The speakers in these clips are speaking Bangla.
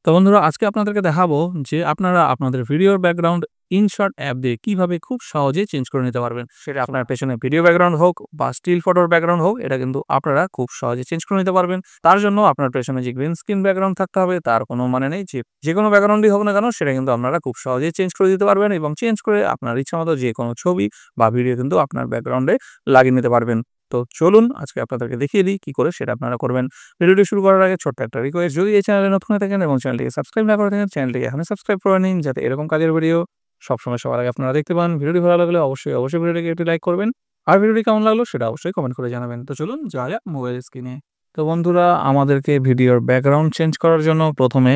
তো বন্ধুরা আজকে আপনাদেরকে দেখাবো যে আপনারা আপনাদের ভিডিওর ব্যাকগ্রাউন্ড ইনশট অ্যাপ দিয়ে কিভাবে খুব সহজেই চেঞ্জ করে নিতে পারবেন। সেটা আপনার পেছনে ভিডিও ব্যাকগ্রাউন্ড হোক বা স্টিল ফটোর ব্যাকগ্রাউন্ড হোক, এটা কিন্তু আপনারা খুব সহজে চেঞ্জ করে নিতে পারবেন। তার জন্য আপনার পেছনে যে গ্রিন স্ক্রিন ব্যাকগ্রাউন্ড থাকতে হবে তার কোনো মানে নেই। যে কোনো ব্যাকগ্রাউন্ডই হোক না কেন সেটা কিন্তু আপনারা খুব সহজেই চেঞ্জ করে দিতে পারবেন এবং চেঞ্জ করে আপনার ইচ্ছামতো যে কোনো ছবি বা ভিডিও কিন্তু আপনার ব্যাকগ্রাউন্ডে লাগিয়ে নিতে পারবেন। তো চলুন আজকে আপনাদেরকে দেখিয়ে দিই কি করে সেটা আপনারা করবেন। ভিডিওটি শুরু করার আগে ছোট্ট একটা রিকোয়েস্ট, যদি এই চ্যানেলে নতুন হয়ে থাকেন এবং চ্যানেলটিকে সাবস্ক্রাইব না করে থাকেন, চ্যানেলটিকে এখনই সাবস্ক্রাইব করে নিন যাতে এরকম কাজের ভিডিও সবসময় সবার আগে আপনারা দেখতে পান। ভিডিওটি ভালো লাগলে অবশ্যই ভিডিওটিকে একটি লাইক করবেন। আর ভিডিওটি কেমন লাগলো সেটা অবশ্যই কমেন্ট করে জানাবেন। তো চলুন যাওয়া যাক মোবাইল স্ক্রিনে। তো বন্ধুরা আমাদেরকে ভিডিওর ব্যাকগ্রাউন্ড চেঞ্জ করার জন্য প্রথমে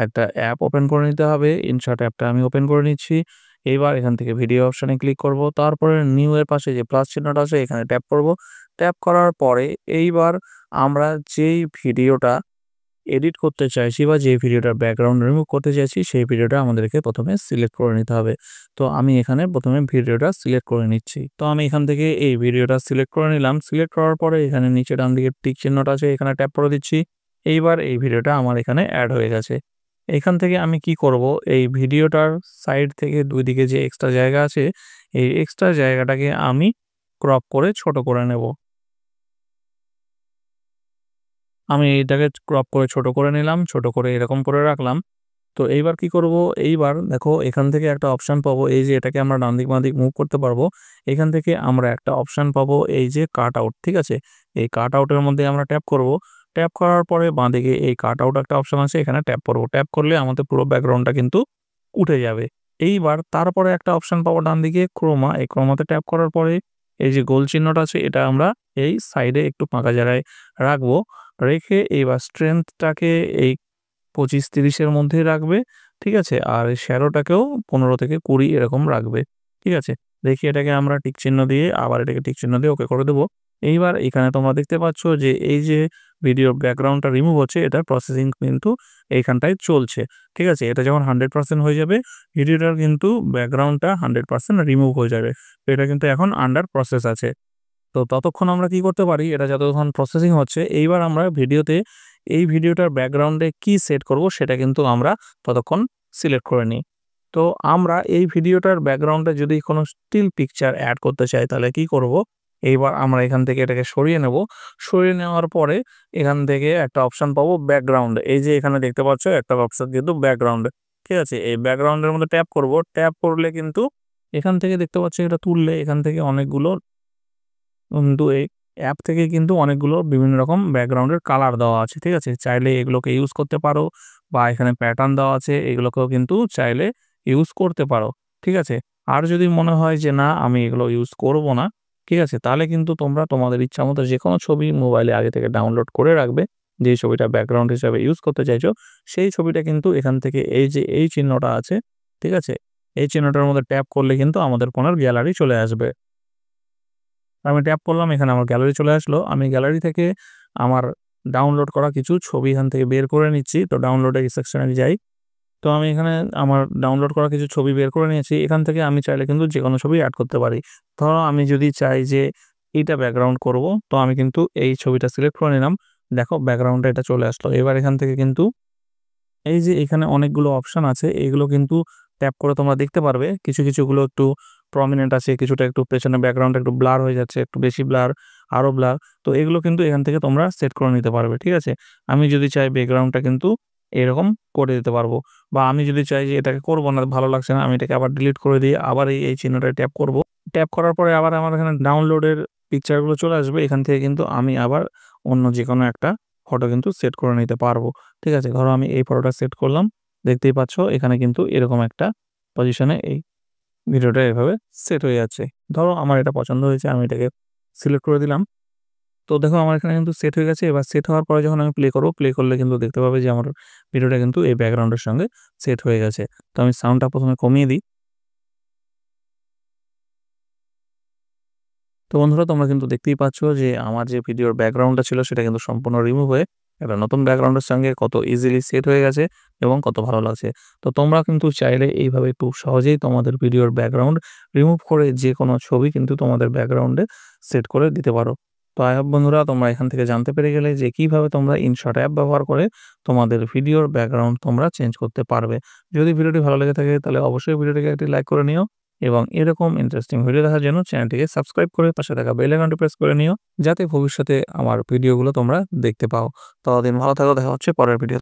একটা অ্যাপ ওপেন করে নিতে হবে। ইনশট অ্যাপটা আমি ওপেন করে নিচ্ছি। এইবার এখান থেকে ভিডিও অপশনে ক্লিক করব। তারপরে নিউ এর পাশে যে প্লাস চিহ্নটা আছে এখানে ট্যাপ করব। ট্যাপ করার পরে এইবার আমরা যেই ভিডিওটা এডিট করতে চাইছি বা যে ভিডিওটার ব্যাকগ্রাউন্ড রিমুভ করতে চাইছি সেই ভিডিওটা আমাদেরকে প্রথমে সিলেক্ট করে নিতে হবে। তো আমি এখানে প্রথমে ভিডিওটা সিলেক্ট করে নিচ্ছি। তো আমি এখান থেকে এই ভিডিওটা সিলেক্ট করে নিলাম। সিলেক্ট করার পরে এখানে নিচে ডান দিকে টিক চিহ্নটা আছে এখানে ট্যাপ করে দিচ্ছি। এইবার এই ভিডিওটা আমার এখানে অ্যাড হয়ে গেছে। এখান থেকে আমি কি করব, এই ভিডিওটার সাইড থেকে ২ দিকে যে এক্সট্রা জায়গা আছে এই এক্সট্রা জায়গাটাকে আমি ক্রপ করে ছোট করে নেব। আমি এটাকে ক্রপ করে ছোট করে নিলাম। ছোট করে এরকম করে রাখলাম। তো এইবার কি করব? এইবার দেখো এখান থেকে একটা অপশন পাবো, এই যে এটাকে আমরা ডান দিক বাঁ দিক মুভ করতে পারবো। এখান থেকে আমরা একটা অপশন পাবো এই যে কাট আউট, ঠিক আছে? এই কাট আউটের মধ্যে আমরা ট্যাপ করব। ট্যাপ করার পরে বাঁদিকে এই কাট আউট একটা অপশন আছে এখানে ট্যাপ করব। ট্যাপ করলে আমাদের পুরো ব্যাকগ্রাউন্ডটা কিন্তু উঠে যাবে। এইবার তারপরে একটা অপশন পাবো ডান দিকে ক্রোমা। এই ক্রোমাতে ট্যাপ করার পরে এই যে গোল চিহ্নটা আছে এটা আমরা এই সাইডে একটু ফাঁকা জায়গায় রাখবো। রেখে এইবার স্ট্রেংথটাকে এই ২৫-৩০ এর মধ্যেই রাখবে। ঠিক আছে? আর এই শ্যাডোটাকেও ১৫ থেকে ২০ এরকম রাখবে। ঠিক আছে? রেখে এটাকে আমরা টিক চিহ্ন দিয়ে আবার এটাকে টিক চিহ্ন দিয়ে ওকে করে দেব। এইবার এখানে তোমরা দেখতে পাচ্ছ যে এই যে ভিডিওর ব্যাকগ্রাউন্ডটা রিমুভ হচ্ছে এটার প্রসেসিং কিন্তু এইখানটায় চলছে। ঠিক আছে? এটা যখন 100% হয়ে যাবে ভিডিওটার কিন্তু ব্যাকগ্রাউন্ডটা 100% রিমুভ হয়ে যাবে। তো এটা কিন্তু এখন আন্ডার প্রসেস আছে। তো ততক্ষণ আমরা কি করতে পারি, এটা যতক্ষণ প্রসেসিং হচ্ছে এইবার আমরা ভিডিওতে এই ভিডিওটার ব্যাকগ্রাউন্ডে কি সেট করব সেটা কিন্তু আমরা ততক্ষণ সিলেক্ট করে নিই। তো আমরা এই ভিডিওটার ব্যাকগ্রাউন্ডে যদি কোনো স্টিল পিকচার এড করতে চাই তাহলে কি করব? এইবার আমরা এখান থেকে এটাকে সরিয়ে নেব। সরিয়ে নেওয়ার পরে এখান থেকে একটা অপশন পাবো ব্যাকগ্রাউন্ড। এই যে এখানে দেখতে পাচ্ছ একটা অপশন কিন্তু ব্যাকগ্রাউন্ড। ঠিক আছে? এই ব্যাকগ্রাউন্ডের মধ্যে ট্যাপ করব। ট্যাপ করলে কিন্তু এখান থেকে দেখতে পাচ্ছ এটা তুললে এখান থেকে অনেকগুলো কিন্তু এই অ্যাপ থেকে কিন্তু অনেকগুলো বিভিন্ন রকম ব্যাকগ্রাউন্ডের কালার দেওয়া আছে। ঠিক আছে? চাইলে এগুলোকে ইউজ করতে পারো বা এখানে প্যাটার্ন দেওয়া আছে এগুলোকেও কিন্তু চাইলে ইউজ করতে পারো। ঠিক আছে? আর যদি মনে হয় যে না আমি এগুলো ইউজ করব না, ঠিক আছে? তাহলে কিন্তু তোমরা তোমাদের ইচ্ছামত যেকোনো ছবি মোবাইলে আগে থেকে ডাউনলোড করে রাখবে। যে ছবিটা ব্যাকগ্রাউন্ড হিসাবে ইউজ করতে চাইছো, সেই ছবিটা কিন্তু এখান থেকে এই যে এই চিহ্নটা আছে, ঠিক আছে? এই চিহ্নটার মধ্যে ট্যাপ করলে কিন্তু আমাদের ফোনের গ্যালারি চলে আসবে। আমি ট্যাপ করলাম এখানে আমার গ্যালারি চলে আসলো। আমি গ্যালারি থেকে আমার ডাউনলোড করা কিছু ছবি এখান থেকে বের করে নিচ্ছি। তো ডাউনলোডের সেকশনে যাই। তো আমি এখানে আমার ডাউনলোড করা কিছু ছবি বের করে নিয়েছি। এখান থেকে আমি চাইলে কিন্তু যেকোনো ছবি এড করতে পারি। ধরো আমি যদি চাই যে এইটা ব্যাকগ্রাউন্ড করব, তো আমি কিন্তু এই ছবিটা সিলেক্ট করে নিলাম। দেখো ব্যাকগ্রাউন্ডটা এটা চলে আসলো। এবার এখান থেকে কিন্তু এই যে এখানে অনেকগুলো অপশন আছে, এগুলো কিন্তু ট্যাপ করে তোমরা দেখতে পারবে। কিছুগুলো একটু প্রমিনেন্ট আছে, কিছুটা একটু পেছনের ব্যাকগ্রাউন্ডটা একটু ব্লার হয়ে যাচ্ছে, একটু বেশি ব্লার, আরো ব্লার। তো এগুলো কিন্তু এখান থেকে তোমরা সেট করে নিতে পারবে। ঠিক আছে? আমি যদি চাই ব্যাকগ্রাউন্ডটা কিন্তু এরকম করে দিতে পারবো। বা আমি যদি চাই যে এটাকে করব না, ভালো লাগছে না, আমি এটাকে আবার ডিলিট করে দিয়ে আবার এই চিহ্নটায় ট্যাপ করব। ট্যাপ করার পরে আবার আমার এখানে ডাউনলোডের পিকচারগুলো চলে আসবে। এখান থেকে কিন্তু আমি আবার অন্য যেকোনো একটা ফটো কিন্তু সেট করে নিতে পারবো। ঠিক আছে? ধরো আমি এই ফটোটা সেট করলাম। দেখতেই পাচ্ছ এখানে কিন্তু এরকম একটা পজিশনে এই ভিডিওটা এভাবে সেট হয়ে যাচ্ছে। ধরো আমার এটা পছন্দ হয়েছে, আমি এটাকে সিলেক্ট করে দিলাম। তো দেখো আমার এখানে কিন্তু সেট হয়ে গেছে। এবার সেট হওয়ার পরে যখন আমি প্লে করব, প্লে করলে কিন্তু দেখতে পাবে যে আমার ভিডিওটা কিন্তু এই ব্যাকগ্রাউন্ডের সঙ্গে সেট হয়ে গেছে। তো আমি সাউন্ডটা ১ম এ কমিয়ে দিই। তো বন্ধুরা তোমরা কিন্তু দেখতেই পাচ্ছ যে আমার যে ভিডিওর ব্যাকগ্রাউন্ডটা ছিল সেটা কিন্তু সম্পূর্ণ রিমুভ হয়ে একটা নতুন ব্যাকগ্রাউন্ডের সঙ্গে কত ইজিলি সেট হয়ে গেছে এবং কত ভালো লাগছে। তো তোমরা কিন্তু চাইলে এইভাবে খুব সহজেই তোমাদের ভিডিওর ব্যাকগ্রাউন্ড রিমুভ করে যেকোনো ছবি কিন্তু তোমাদের ব্যাকগ্রাউন্ডে সেট করে দিতে পারো। তো আই হোপ বন্ধুরা তোমরা এখান থেকে জানতে পেরে গেলে যে কিভাবে তোমরা ইনশট অ্যাপ ব্যবহার করে তোমাদের ভিডিওর ব্যাকগ্রাউন্ড তোমরা চেঞ্জ করতে পারবে। যদি ভিডিওটি ভালো লেগে থাকে তাহলে অবশ্যই ভিডিওটিকে একটি লাইক করে নিও এবং এরকম ইন্টারেস্টিং ভিডিও দেখার জন্য চ্যানেলটিকে সাবস্ক্রাইব করে পাশে থাকা বেল আইকনটি প্রেস করে নিও যাতে ভবিষ্যতে আমার ভিডিওগুলো তোমরা দেখতে পাও। ততদিন ভালো থাকো, দেখা হচ্ছে পরের ভিডিও।